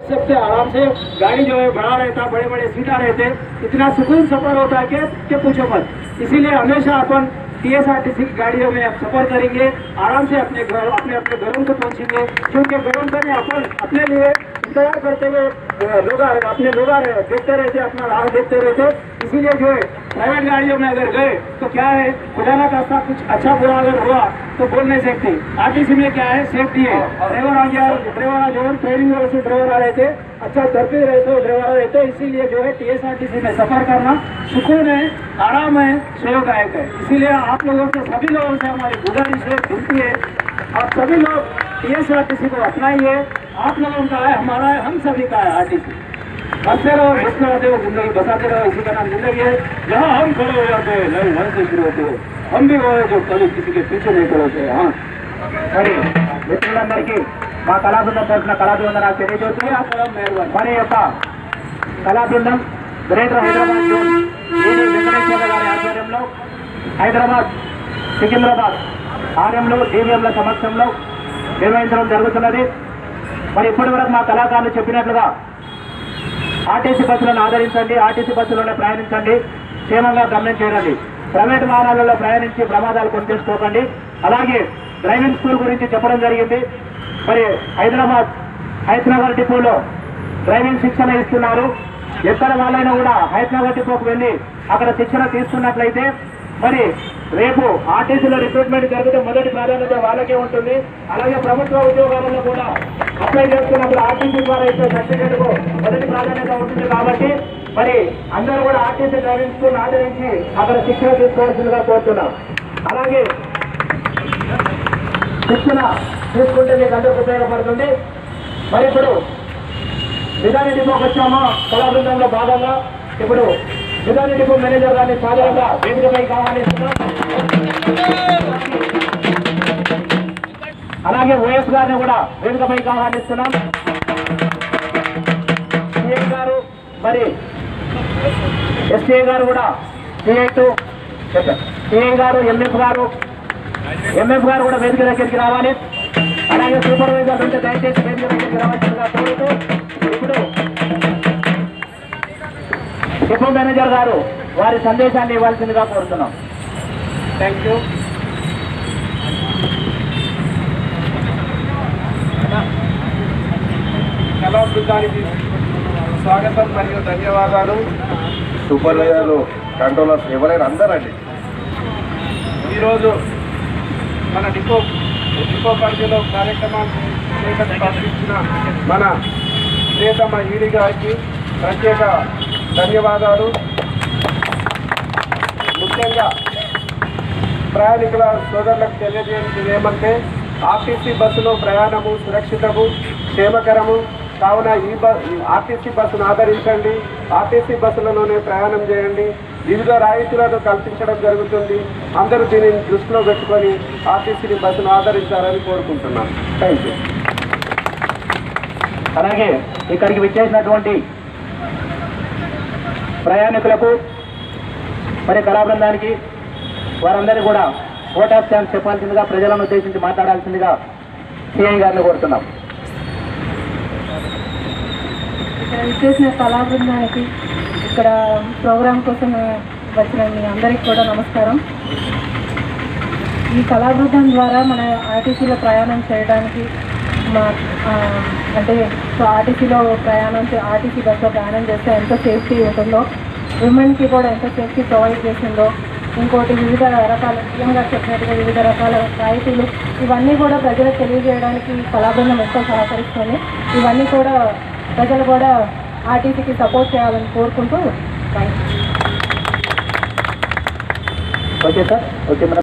सकते आराम से गाड़ी जो है बड़ा रहता, बड़े बड़े सीटा रहते, इतना सुकून सफर होता है कि पूछो मत। इसीलिए हमेशा अपन TSRTC की गाड़ियों में सफर करेंगे, आराम से अपने घरों को पहुंचेंगे, क्योंकि घरों में अपन अपने लिए इंतजार करते हुए अपने लोग देखते रहते, अपना राह देखते रहते। इसीलिए जो है प्राइवेट गाड़ियों में अगर गए तो क्या है, खुदा ना खास्ता कुछ अच्छा बुरा अगर हुआ तो बोल नहीं सकते। RTC में क्या है, सेफ्टी है। ड्राइवर आ गया, ड्राइवर जो है ट्रेनिंग से ड्राइवर आ रहे थे, अच्छा तरफी रहते ड्राइवर रहते, इसीलिए जो है TSRTC में सफर करना सुकून है, आराम है, सहयोगदायक है। इसीलिए आप लोगों से, सभी लोगों से हमारी गुजारिश है, विनती है, आप सभी लोग TSRTC को अपनाइए। आप लोगों का है, हमारा है, हम सभी का है RTC। बसते रहो, बसते रहते हो, जिंदगी बसाते रहो, इसी का नाम जिंदगी है। जहाँ हम खड़े हो जाते हैं, नए ढंग से शुरू होते हो, हम भी वो है जो कभी किसी के पीछे नहीं खड़े। हाँ మరి మిత్రులందరికీ మా కళా బృందం తరఫున కళా బృందం తెలియజేస్తుంది. మరి యొక్క కళా బృందం గ్రేటర్ హైదరాబాద్ జోన్ ఏడీ వెంకటేశ్వర గారి ఆధ్వర్యంలో హైదరాబాద్ సికింద్రాబాద్ ఆర్యంలో DVMల సమక్షంలో నిర్వహించడం జరుగుతున్నది. మరి ఇప్పటి వరకు మా కళాకారులు చెప్పినట్లుగా RTC బస్సులను ఆదరించండి, RTC బస్సులోనే ప్రయాణించండి, క్షేమంగా గమనం చేయండి, ప్రైవేట్ వాహనాలలో ప్రయాణించి ప్రమాదాలు కొని తెచ్చుకోకండి. అలాగే డ్రైవింగ్ స్కూల్ గురించి చెప్పడం జరిగింది. మరి హైదరాబాద్ డిపోలో డ్రైవింగ్ శిక్షణ ఇస్తున్నారు. ఎక్కడ వాళ్ళైనా కూడా హైదరాబాద్ డిపోకు వెళ్ళి అక్కడ శిక్షణ తీసుకున్నట్లయితే మరి రేపు RTCలో రిక్రూట్మెంట్ జరిగితే మొదటి ప్రాధాన్యత వాళ్ళకే ఉంటుంది. అలాగే ప్రభుత్వ ఉద్యోగాలలో కూడా అప్లై చేసుకున్నప్పుడు RTC ద్వారా ఇచ్చే సర్టిఫికేట్కు మొదటి ప్రాధాన్యత ఉంటుంది. కాబట్టి మరి అందరూ కూడా RTC డ్రైవింగ్ స్కూల్ ఆదరించి అక్కడ శిక్షణ తీసుకోవాల్సిందిగా కోరుతున్నాం. అలాగే శిక్షణ తీసుకుంటే మీకు అందరికీ ఉపయోగపడుతుంది. మరి ఇప్పుడు విధాన డిపోకి వచ్చామో కళా బృందంలో భాగంగా ఇప్పుడు విధాన డిపో మేనేజర్ గారిని సాధారణంగా వేదికపై ఆహ్వానిస్తున్నాం. అలాగే OS గారిని కూడా వేదికపై ఆహ్వానిస్తున్నాం. CA గారు మరి STA గారు కూడా CA2 CA గారు MF గారు కూడా వేదిక దగ్గరికి రావాలి. అలాగే సూపర్వైజర్ ఉంటే దయచేసి వేదిక దగ్గరికి రావాల్సిందిగా కోరుతూ ఇప్పుడు డిపో మేనేజర్ గారు వారి సందేశాన్ని ఇవ్వాల్సిందిగా కోరుతున్నాం. Thank you. కళా బృందానికి స్వాగతం మరియు ధన్యవాదాలు. సూపర్వైజర్లు, కంట్రోలర్స్ ఎవరైనా అందరండి. ఈరోజు మన డిపో పరిధిలో కార్యక్రమాన్ని పంపించిన మన ప్రియతమ ఈడీ గారికి ప్రత్యేక ధన్యవాదాలు. ముఖ్యంగా ప్రయాణికుల సోదరులకు తెలియజేయడం ఏమంటే RTC బస్సులో ప్రయాణము సురక్షితము, క్షేమకరము కావున RTC బస్సును ఆదరించండి, RTC బస్సులలోనే ప్రయాణం చేయండి. వివిధ రాయితీలను కల్పించడం జరుగుతుంది. అందరూ దీనిని దృష్టిలో పెట్టుకొని RTC బస్సును ఆదరించాలని కోరుకుంటున్నాను. Thank you. అలాగే ఇక్కడికి విచ్చేసినటువంటి ప్రయాణికులకు మరి కళా బృందానికి వారందరినీ కూడా ఓట్ ఆఫ్ థ్యాంక్స్ చెప్పాల్సిందిగా, ప్రజలను ఉద్దేశించి మాట్లాడాల్సిందిగా CI గారిని కోరుతున్నాం. ఇక్కడ విచ్చేసిన కళా బృందానికి, ఇక్కడ ప్రోగ్రాం కోసం వచ్చిన మీ అందరికీ కూడా నమస్కారం. ఈ కళా బృందం ద్వారా మన RTCలో ప్రయాణం చేయడానికి అంటే RTCలో RTC బస్సులో ప్రయాణం చేస్తే ఎంత సేఫ్టీ ఉంటుందో, ఉమెన్కి కూడా ఎంత సేఫ్టీ ప్రొవైడ్ చేసిందో, ఇంకోటి వివిధ రకాల ముఖ్యంగా చెప్పినట్టుగా వివిధ రకాల రాయితీలు, ఇవన్నీ కూడా ప్రజలకు తెలియజేయడానికి కళా బృందం ఎంతో సహకరిస్తుంది. ఇవన్నీ కూడా ప్రజలు కూడా RTCకి సపోర్ట్ చేయాలని కోరుకుంటూ thank you. Okay sir. Okay madam.